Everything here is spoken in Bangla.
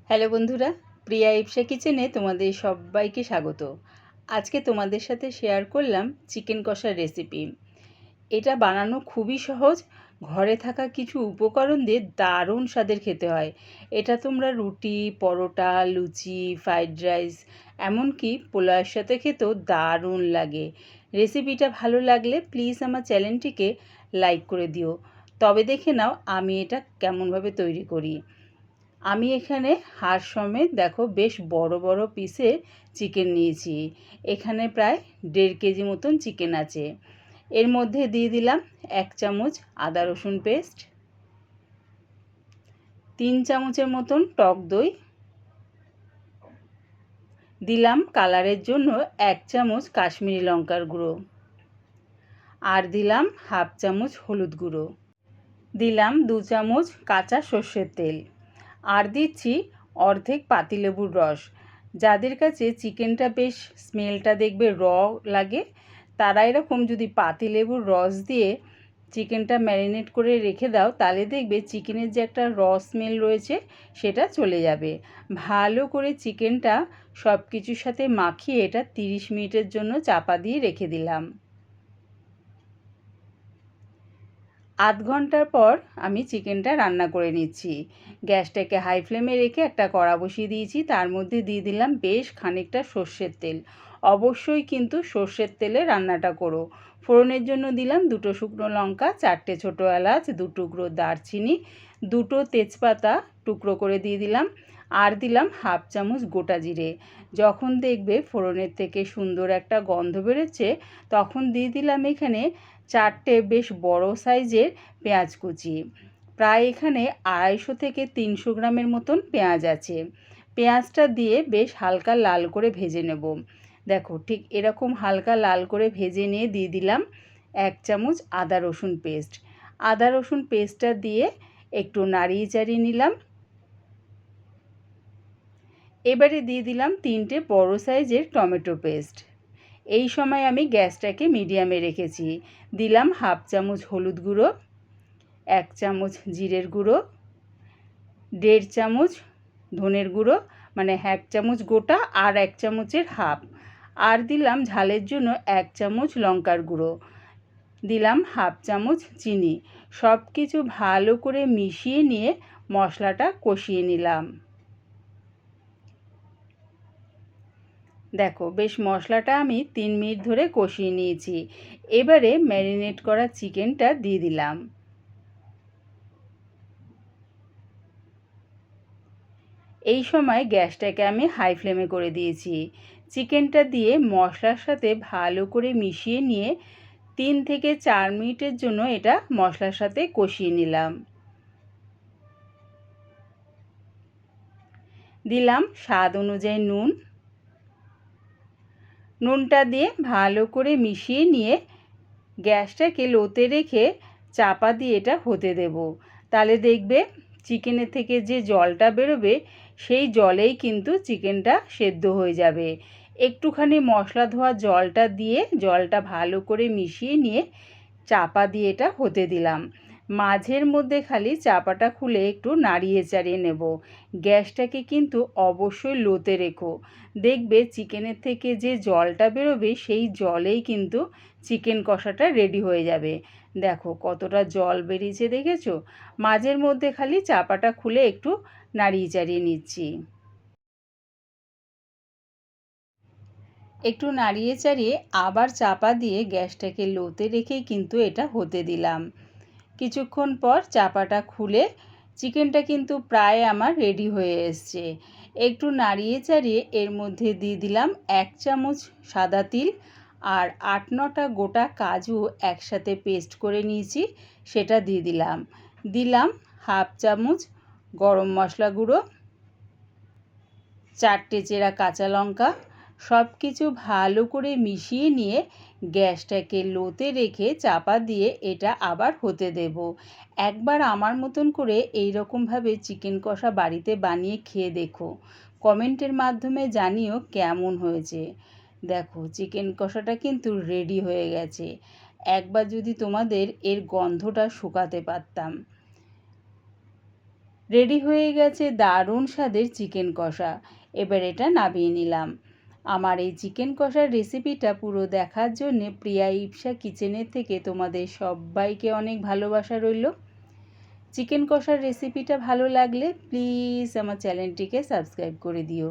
হ্যালো বন্ধুরা, প্রিয়া ইপসা কিচেনে তোমাদের সবাইকে স্বাগত। আজকে তোমাদের সাথে শেয়ার করলাম চিকেন কষার রেসিপি। এটা বানানো খুবই সহজ, ঘরে থাকা কিছু উপকরণ দিয়ে দারুণ স্বাদের খেতে হয়। এটা তোমরা রুটি, পরোটা, লুচি, ফ্রাইড রাইস, এমনকি পোলাওয়ের সাথে খেতেও দারুণ লাগে। রেসিপিটা ভালো লাগলে প্লিজ আমার চ্যানেলটিকে লাইক করে দিও। তবে দেখে নাও আমি এটা কেমনভাবে তৈরি করি। আমি এখানে হাড় সমেত দেখো বেশ বড় বড় পিসে চিকেন নিয়েছি। এখানে প্রায় 1.5 কেজি মতন চিকেন আছে। এর মধ্যে দিয়ে দিলাম 1 চামচ আদা রসুন পেস্ট, 3 চামচের মতন টক দই, দিলাম কালারের জন্য 1 চামচ কাশ্মীরি লঙ্কার গুঁড়ো, আর দিলাম হাফ চামচ হলুদ গুঁড়ো, দিলাম 2 চামচ কাঁচা সর্ষের তেল, আর দিচ্ছি অর্ধেক পাতিলেবুর রস। যাদের কাছে চিকেনটা বেশ স্মেলটা দেখবে লাগে, তারা এরকম যদি পাতিলেবুর রস দিয়ে চিকেনটা ম্যারিনেট করে রেখে দাও, তাহলে দেখবে চিকেনের যে একটা স্মেল রয়েছে সেটা চলে যাবে। ভালো করে চিকেনটা সব কিছুর সাথে মাখিয়ে এটা 30 মিনিটের জন্য চাপা দিয়ে রেখে দিলাম। আধ ঘন্টার পর আমি চিকেনটা রান্না করে নিচ্ছি। গ্যাসটাকে হাই ফ্লেমে রেখে একটা কড়া বসিয়ে দিয়েছি, তার মধ্যে দিয়ে দিলাম বেশ খানিকটা সর্ষের তেল। অবশ্যই কিন্তু সর্ষের তেলে রান্নাটা করো। ফোড়নের জন্য দিলাম 2 শুকনো লঙ্কা, 4টে ছোটো এলাচ, 2 টুকরো দারচিনি, 2 তেজপাতা টুকরো করে দিয়ে দিলাম, আর দিলাম হাফ চামচ গোটা জিরে। যখন দেখবে ফোড়নের থেকে সুন্দর একটা গন্ধ বেরোচ্ছে, তখন দিয়ে দিলাম এখানে 4টে বেশ বড় সাইজের পেঁয়াজ কুচি। প্রায় এখানে 250 থেকে 300 গ্রামের মতন পেঁয়াজ আছে। পেঁয়াজটা দিয়ে বেশ হালকা লাল করে ভেজে নেব। দেখো ঠিক এরকম হালকা লাল করে ভেজে নিয়ে দিয়ে দিলাম 1 চামচ আদা রসুন পেস্ট। আদা রসুন পেস্টটা দিয়ে একটু নাড়িয়ে চাড়িয়ে নিলাম। এবারে দিয়ে দিলাম 3টে বড় সাইজের টমেটো পেস্ট। এই সময় আমি গ্যাসটাকে মিডিয়ামে রেখেছি। দিলাম হাফ চামচ হলুদ গুঁড়ো, 1 চামচ জিরের গুঁড়ো, 1.5 চামচ ধনের গুঁড়ো, মানে 1 চামচ গোটা আর 1 চামচের হাফ, আর দিলাম ঝালের জন্য 1 চামচ লঙ্কার গুঁড়ো, দিলাম হাফ চামচ চিনি। সব কিছু ভালো করে মিশিয়ে নিয়ে মশলাটা কষিয়ে নিলাম। দেখো বেশ মশলাটা আমি 3 মিনিট ধরে কষিয়ে নিয়েছি। এবারে ম্যারিনেট করা চিকেনটা দিয়ে দিলাম। এই সময় গ্যাসটাকে আমি হাই ফ্লেমে করে দিয়েছি। চিকেনটা দিয়ে মশলার সাথে ভালো করে মিশিয়ে নিয়ে 3 থেকে 4 মিনিটের জন্য এটা মশলার সাথে কষিয়ে নিলাম। দিলাম স্বাদ অনুযায়ী নুন। নুনটা দিয়ে ভালো করে মিশিয়ে নিয়ে গ্যাসটাকে লোতে রেখে চাপা দিয়ে এটা হতে দেব। তাহলে দেখবে চিকেনের থেকে যে জলটা বেরোবে সেই জলেই কিন্তু চিকেনটা সেদ্ধ হয়ে যাবে। একটুখানি মশলা ধোয়া জলটা দিয়ে জলটা ভালো করে মিশিয়ে নিয়ে চাপা দিয়ে এটা হতে দিলাম। মাঝের মধ্যে খালি চাপাটা খুলে একটু নাড়িয়ে চাড়িয়ে নেব। গ্যাসটাকে কিন্তু অবশ্যই লোতে রেখো। দেখবে চিকেনের থেকে যে জলটা বেরোবে সেই জলেই কিন্তু চিকেন কষাটা রেডি হয়ে যাবে। দেখো কতটা জল বেরিয়েছে দেখেছো? মাঝের মধ্যে খালি চাপাটা খুলে একটু নাড়িয়ে চাড়িয়ে নিচ্ছি। একটু নাড়িয়ে চাড়িয়ে আবার চাপা দিয়ে গ্যাসটাকে লোতে রেখেই কিন্তু এটা হতে দিলাম। কিছুক্ষণ পর চাপাটা খুলে চিকেনটা কিন্তু প্রায় আমার রেডি হয়ে এসছে। একটু নাড়িয়ে চাড়িয়ে এর মধ্যে দিয়ে দিলাম 1 চামচ সাদা তিল, আর 8-9টা গোটা কাজু একসাথে পেস্ট করে নিয়েছি সেটা দিয়ে দিলাম। দিলাম হাফ চামচ গরম মশলা গুঁড়ো, 4টে চেরা কাঁচা লঙ্কা। সব কিছু ভালো করে মিশিয়ে নিয়ে গ্যাসটাকে লোতে রেখে চাপা দিয়ে এটা আবার হতে দেব। একবার আমার মতন করে এই রকমভাবে চিকেন কষা বাড়িতে বানিয়ে খেয়ে দেখো। কমেন্টের মাধ্যমে জানিও কেমন হয়েছে। দেখো চিকেন কষাটা কিন্তু রেডি হয়ে গেছে। একবার যদি তোমাদের এর গন্ধটা শুকাতে পারতাম। রেডি হয়ে গেছে দারুণ স্বাদের চিকেন কষা। এবার এটা নামিয়ে নিলাম। আমার এই চিকেন কষার রেসিপিটা পুরো দেখার জন্যে প্রিয়া ইপসা কিচেনের থেকে তোমাদের সবাইকে অনেক ভালোবাসা রইল। চিকেন কষার রেসিপিটা ভালো লাগলে প্লিজ আমার চ্যানেলটিকে সাবস্ক্রাইব করে দিও।